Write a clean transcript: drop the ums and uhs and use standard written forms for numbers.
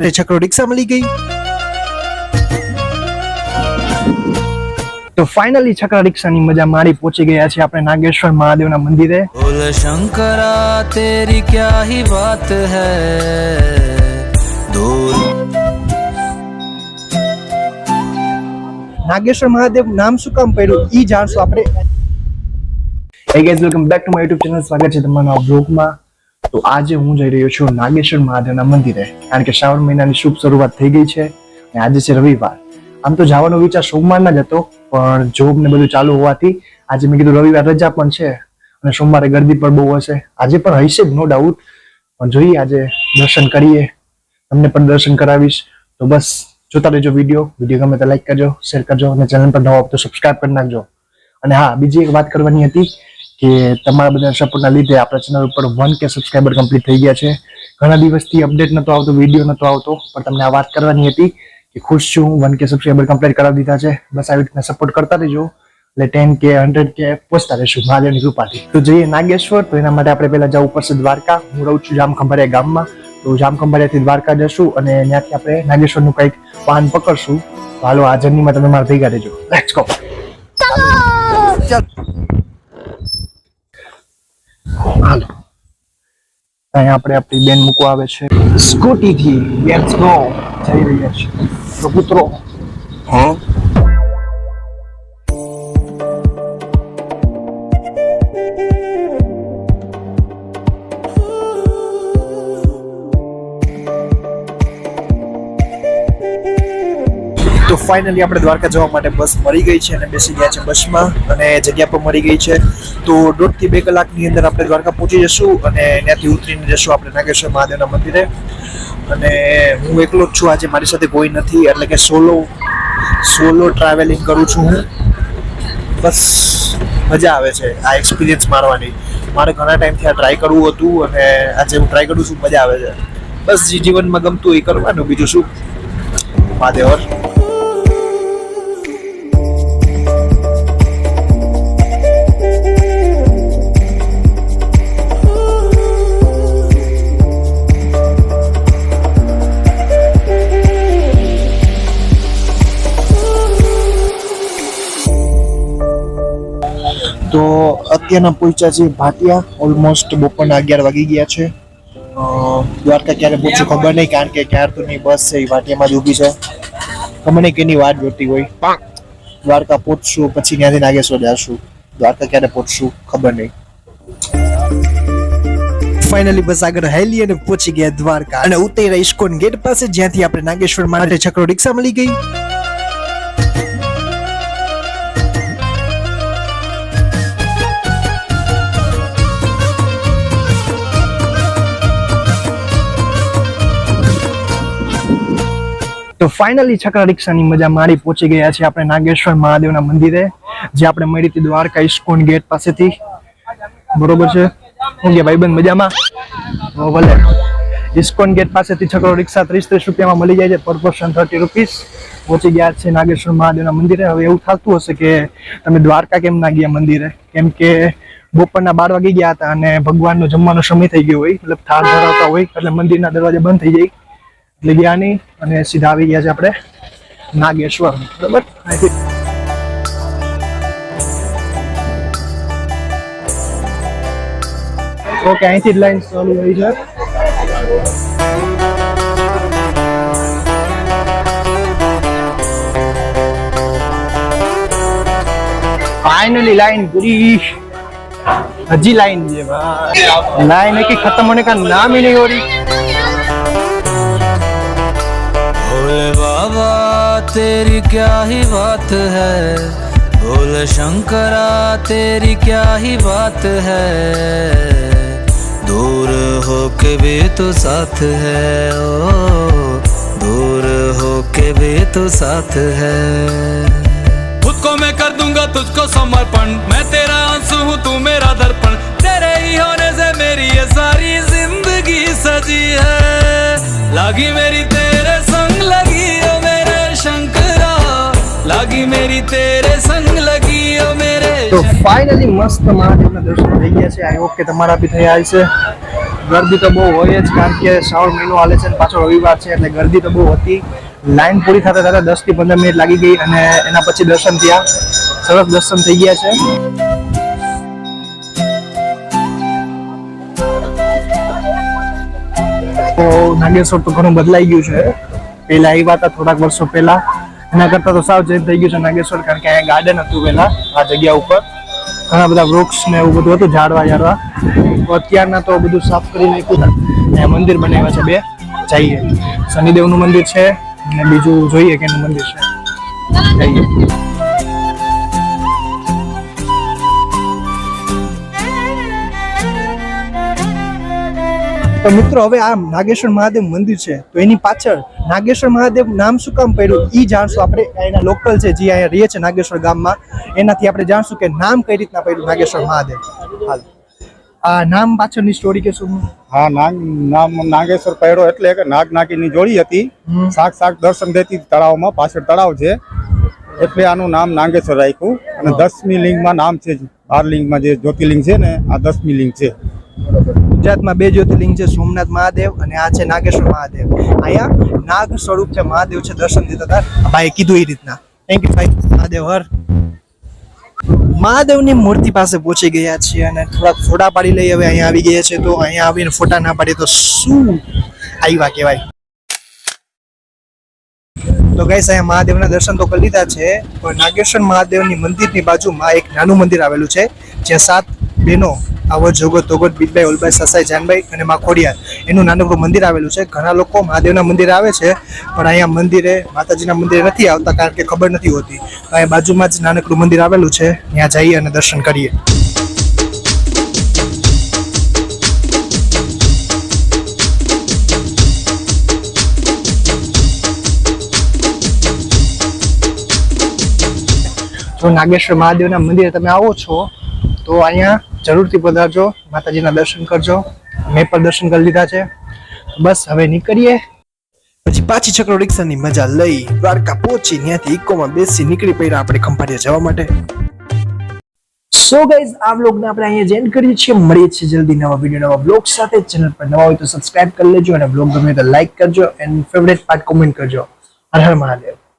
છકડો રિક્ષા મળી ગઈ તો ફાઇનલી છકડા રિક્ષાની મજા મારી પહોંચી ગયા છે આપણે નાગેશ્વર મહાદેવના મંદિરે। બોલ શંકરા તેરી ક્યા હી બાત હૈ દૂર। નાગેશ્વર મહાદેવ નામ શું કામ પડ્યું ઈ જાણશું આપણે। Hey guys welcome back to my YouTube channel. સ્વાગત છે તમારું આ બ્લોગમાં। તો આજે હું જઈ રહ્યો છું નાગેશ્વર મહાદેવના મંદિરે, કારણ કે શ્રાવણ મહિનાની શુભ શરૂઆત થઈ ગઈ છે અને આજે છે રવિવાર। આમ તો જવાનો વિચાર સોમવારના જ હતો, પણ જોબ ને બધું ચાલુ હોવાથી આજે મેં કીધું રવિવાર રજા પણ છે અને સોમવારે ગરદી પણ બહુ હશે, આજે પણ હશે નો ડાઉટ, પણ જોઈએ આજે દર્શન કરીએ, તમને પણ દર્શન કરાવીશ। તો બસ જોતા રહેજો વિડીયો ગમે તો લાઈક કરજો, શેર કરજો અને ચેનલ પર નવા હો તો સબસ્ક્રાઇબ કરી નાખજો। અને હા, બીજી એક વાત કરવાની હતી કે તમારા બધા સપોર્ટના લીધે આપણા ચેનલ ઉપર 1K સબસ્ક્રાઇબર કમ્પ્લીટ થઈ ગયા છે। ઘણા દિવસથી અપડેટ નતો આવતો, વિડીયો નતો આવતો, પણ તમને આ વાત કરવાની હતી કે ખુશ છું, 1K સબસ્ક્રાઇબર કમ્પ્લીટ કરાવી દીધા છે। બસ આવી રીતના સપોર્ટ કરતા રહેજો, એટલે 10K 100K પહોંચતા રહેશું મહાદેવની કૃપાથી। તો જઈએ નાગેશ્વર, તો એના માટે આપણે પહેલા જવું પડશે દ્વારકા। હું રહું છું જામખંભાળિયા ગામમાં, તો જામખંભાળિયાથી દ્વારકા જશું અને ત્યાંથી આપણે નાગેશ્વરનું કંઈક વાહન પકડશું। તો હાલો આ જર્નીમાં તમે મારા ભેગા રહેજો, લેટ્સ ગો। હાલો અહીંયા આપણે આપણી બેન મૂકવા આવે છે સ્કૂટી થી, લેટ્સ ગો। જઈ રહ્યા છે તો પુત્રો તો ફાઇનલી આપણે દ્વારકા જવા માટે બસ મળી ગઈ છે અને બેસી ગયા છે બસમાં અને જગ્યા પણ મળી ગઈ છે। તો 1.5 થી 2 કલાકની અંદર આપણે દ્વારકા પહોંચી જશું અને ત્યાંથી ઉતરીને જશું આપણે નાગેશ્વર મહાદેવના મંદિરે। અને હું એકલો જ છું આજે, મારી સાથે કોઈ નથી, એટલે કે સોલો ટ્રાવેલિંગ કરું છું હું। બસ મજા આવે છે આ એક્સપિરિયન્સ મારવાની। મારે ઘણા ટાઈમથી આ ટ્રાય કરવું હતું અને આજે હું ટ્રાય કરું છું, મજા આવે છે। બસ જે જીવનમાં ગમતું એ કરવાનું, બીજું શું મહાદેવર। તો અત્યારના પહોંચ્યા છે ભાટિયા, ઓલમોસ્ટ બપોરના 11 વાગી ગયા છે। દ્વારકા ક્યારે પહોંચું ખબર નહીં, કારણ કે ક્યારતુંની બસ છે એ ભાટિયામાં જ ઊભી છે, ખબર નહીં કેની વાટ જોતી હોય। દ્વારકા પહોંચશું પછી ત્યાંથી નાગેશ્વર જશું, દ્વારકા ક્યારે પહોંચશું ખબર નહીં। ફાઇનલી બસ આગળ હેલી અને પહોંચી ગયા દ્વારકા અને ઉતર્યા ઇસ્કોન ગેટ પાસે, જ્યાંથી આપણે નાગેશ્વર માટે છકડો રિક્ષા મળી ગઈ। તો ફાઇનલી છકડા રિક્ષાની મજા મારી પહોંચી ગયા છે આપણે નાગેશ્વર મહાદેવના મંદિરે, જે આપણે મળી હતી દ્વારકા ઇસ્કોન ગેટ પાસેથી, બરોબર છે। હું ગયા ભાઈબંધ મજામાં? ભલે। ઇસ્કોન ગેટ પાસેથી છકડો રિક્ષા 30 રૂપિયામાં મળી જાય છે, પર પર્સન 30 રૂપીસ। પહોંચી ગયા છે નાગેશ્વર મહાદેવના મંદિરે। હવે એવું થતું હશે કે તમે દ્વારકા કેમ ના ગયા મંદિરે, કેમ કે બપોરના 12 વાગી ગયા હતા અને ભગવાનનો જમવાનો સમય થઈ ગયો હોય, મતલબ થાળ ધરાવતા હોય એટલે મંદિરના દરવાજા બંધ થઈ જાય, એટલે ગયા નહીં અને સીધા આવી ગયા છે આપણે નાગેશ્વર, બરાબર। ઓકે, અહીંથી જ લાઈન ચાલુ થઈ છે। ફાઇનલી લાઈન પૂરી, હજી લાઈન છે, લાઈન एक खत्म होने का नाम ही नहीं हो रही। भोले बाबा तेरी क्या ही बात है, भोले शंकरा तेरी क्या ही बात है, दूर हो के भी तो साथ है, ओ दूर हो के भी तो साथ है। खुद को मैं कर दूंगा तुझको समर्पण, मैं तेरा आंसू हूँ तू मेरा दर्पण, तेरे ही होने से मेरी ये सारी जिंदगी सजी है, लागी मेरी तेरे संग लगी ओ मेरे शंकरा, लागी मेरी तेरे संग लगी ओ मेरे। તો ફાઇનલી મસ્ત મહાદેવના દર્શન થઈ ગયા છે। આઈ હોપ કે તમારા બી થયા હશે। ગરદી તો બહુ હોય જ, કારણ કે શ્રાવણ મહિનો હાલે છે અને પાછો રવિવાર છે એટલે ગરદી તો બહુ હતી. લાઈન પૂરી થતા થતા 10 થી 15 મિનિટ લાગી ગઈ અને એના પછી દર્શન થયા. સરસ દર્શન થઈ ગયા છે. તો નાગેશ્વર તો ઘણું બદલાઈ ગયું છે. પહેલા આવ્યા હતા થોડાક વર્ષો પહેલા, એના કરતા તો સાવ ચેન્જ થઈ ગયું છે નાગેશ્વર, કારણ કે અહીંયા ગાર્ડન હતું પહેલા આ જગ્યા ઉપર, ઘણા બધા વૃક્ષ ને એવું બધું હતું, ઝાડવા. તો અત્યારના તો બધું સાફ કરી નાખ્યું હતું. અહીંયા મંદિર બનાવ્યા છે 2, જઈએ. શનિદેવનું મંદિર છે અને બીજું જોઈએ કે એનું મંદિર છે, જઈએ. તો મિત્રો હવે આ નાગેશ્વર મહાદેવ મંદિર છે, તો એની પાછળ નાગેશ્વર મહાદેવ નામ શું કામ પડ્યું એ જાણશું આપણે. એના લોકલ છે જે અહીંયા રહે છે નાગેશ્વર ગામમાં, એનાથી આપણે જાણશું કે નામ કઈ રીતના પડ્યું નાગેશ્વર મહાદેવ. હાલ આ નામ પાછળની સ્ટોરી કે શું? હા, નામ નાગેશ્વર પડ્યો એટલે કે નાગ નાગીની જોડી હતી, સાક્ષાત દર્શન દેતી તળાવમાં, પાછળ તળાવ છે એટલે આનું નામ નાગેશ્વર રાખ્યું. અને 10મી લિંગમાં નામ છે, 12 લિંગમાં જે જ્યોતિર્લિંગ છે ને આ 10મી લિંગ છે. ગુજરાતમાં 2 જ્યોતિર્લિંગ છે, સોમનાથ મહાદેવ અને આ છે નાગેશ્વર મહાદેવ. અહીંયા નાગ સ્વરૂપ છે મહાદેવ છે, દર્શન દેતા હતા ભાઈ કીધું એ રીતના. થેન્ક યુ ભાઈ. મહાદેવ હર. મહાદેવની મૂર્તિ પાસે પહોંચી ગયા છીએ અને થોડાક ફોટા પાડી લઈ. હવે અહીંયા આવી ગયા છે, તો અહીંયા આવીને ફોટા ના પાડીએ તો શું આવ્યા કહેવાય. તો ગાઈસ અહીંયા મહાદેવના દર્શન તો કરી લીધા છે, પણ નાગેશ્વર મહાદેવની મંદિરની બાજુમાં એક નાનું મંદિર આવેલું છે, જ્યાં 7 બહેનો આવત જોગત તોગત બીજભાઈ ઓલભાઈ સસાઈ જાનભાઈ અને મા ખોડિયાર એનું નાનકડું મંદિર આવેલું છે. ઘણા લોકો મહાદેવના મંદિરે આવે છે, પણ અહીંયા મંદિરે માતાજીના મંદિરે નથી આવતા, કારણ કે ખબર નથી હોતી. અહીંયા બાજુમાં જ નાનકડું મંદિર આવેલું છે, ત્યાં જઈએ અને દર્શન કરીએ. જો નાગેશ્વર મહાદેવના મંદિરે તમે આવો છો તો અહીંયા જરૂરથી પધારજો, માતાજીના દર્શન કરજો. મેં પણ દર્શન કરી લીધા છે. બસ હવે નીકળીએ. પછી પાછી ચક્રો રિક્ષાની મજા લઈ દ્વારકા પહોંચી, ત્યાંથી ઇકોમાં બેસી નીકળી પડ્યા આપણે ખંભાળિયા જવા માટે. સો ગાઈઝ આ વ્લોગને આપણે અહીંયા જ એન્ડ કરીએ છીએ. મળીએ છીએ જલ્દી નવા વિડીયો નવા બ્લોગ સાથે. ચેનલ પર નવા હોય તો સબસ્ક્રાઇબ કરી લેજો અને બ્લોગ ગમે તો લાઈક કરજો એન્ડ ફેવરેટ પાર્ટ કોમેન્ટ કરજો. હર હર મહાદેવ.